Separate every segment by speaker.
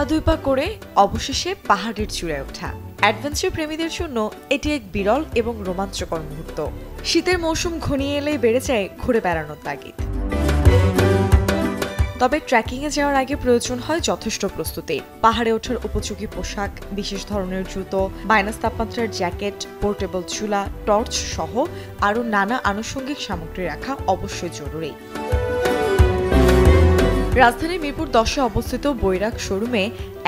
Speaker 1: পা দুই পা করে অবশেষে পাহাড়ের চূড়ায় ওঠা। অ্যাডভেঞ্চার প্রেমীদের জন্য এটি এক বিরল এবং রোমাঞ্চকর মুহূর্ত। শীতের মৌসুম ঘনিয়ে এলেই বেড়ে যায় ঘুরে বেড়ানোর তাগিদ। তবে ট্রেকিংয়ে যাওয়ার আগে প্রয়োজন হয় যথেষ্ট প্রস্তুতি। পাহাড়ে ওঠার উপযোগী পোশাক, বিশেষ ধরনের জুতো, মাইনাস তাপমাত্রার জ্যাকেট, পোর্টেবল চুলা, টর্চ সহ আরও নানা আনুষঙ্গিক সামগ্রী রাখা অবশ্যই জরুরি। রাজধানীর মিরপুর 10-এ অবস্থিত বৈরাগ শোরুমে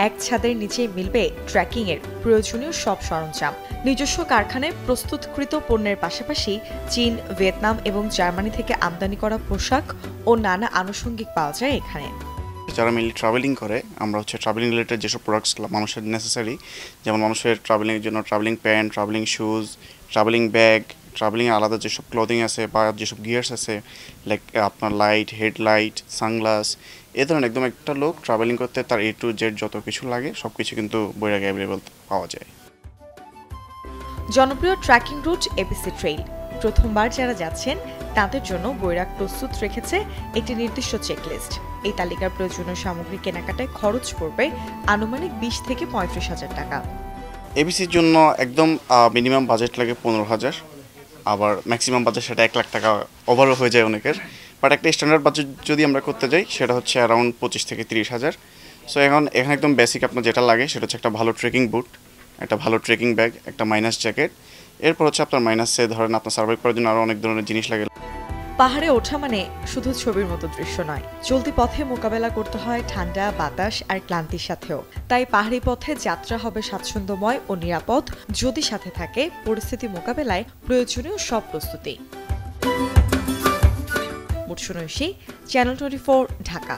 Speaker 1: এক ছাদের নিচেই মিলবে ট্রেকিংয়ের প্রয়োজনীয় সব সরঞ্জাম। নিজস্ব কারখানায় প্রস্তুতকৃত পণ্যের পাশাপাশি চীন, ভিয়েতনাম এবং জার্মানি থেকে আমদানি করা পোশাক ও নানা আনুষঙ্গিক পাওয়া যায় এখানে।
Speaker 2: যারা মেনলি ট্রাভেলিং করে, আমরা ট্রাভেলিং রিলেটেড যেসব প্রোডাক্টসগুলো মানুষের নেসেসারি, যেমন মানুষের ট্রাভেলিংয়ের জন্য travelling pant, travelling shoes, travelling bag, ট্রাভেলিংয়ে আলাদা যেসব ক্লোদিং আছে বা যেসব গিয়ার্স আছে, লাইক আপনার লাইট, হেডলাইট, সানগ্লাস, এ ধরনের একদম একটা লোক ট্রাভেলিং করতে তার A to Z যত কিছু লাগে সব কিছু কিন্তু বৈরাগে অ্যাভেলেবল পাওয়া যায়।
Speaker 1: জনপ্রিয় ট্রেকিং রুট এবিসি ট্রেইল। প্রথমবার যারা যাচ্ছেন তাদের জন্য বৈরাগ প্রস্তুত রেখেছে একটি নির্দিষ্ট চেকলিস্ট। এই তালিকার প্রয়োজনীয় সামগ্রী কেনাকাটায় খরচ পড়বে আনুমানিক 20 থেকে 35,000 টাকা।
Speaker 2: এবিসির জন্য একদম মিনিমাম বাজেট লাগে 15,000, আবার ম্যাক্সিমাম বাজেট সেটা 1 লাখ টাকা ওভারও হয়ে যায় অনেকের। বাট একটা স্ট্যান্ডার্ড বাজেট যদি আমরা করতে যাই সেটা হচ্ছে অ্যারাউন্ড 25 থেকে 30,000। সো এখানে একদম বেসিক আপনার যেটা লাগে সেটা হচ্ছে একটা ভালো ট্রেকিং বুট, একটা ভালো ট্রেকিং ব্যাগ, একটা মাইনাস জ্যাকেট। এরপর হচ্ছে আপনার মাইনাসে ধরেন আপনার সার্ভাইভ করার জন্য আরও অনেক ধরনের জিনিস লাগে।
Speaker 1: পাহাড়ে ওঠা মানে শুধু ছবির মতো দৃশ্য নয়, চলতি পথে মোকাবেলা করতে হয় ঠান্ডা, বাতাস আর ক্লান্তির সাথেও। তাই পাহাড়ি পথে যাত্রা হবে স্বাচ্ছন্দ্যময় ও নিরাপদ যদি সাথে থাকে পরিস্থিতি মোকাবেলায় প্রয়োজনীয় সব প্রস্তুতি। মুৎসুনৈশী, চ্যানেল 24, ঢাকা।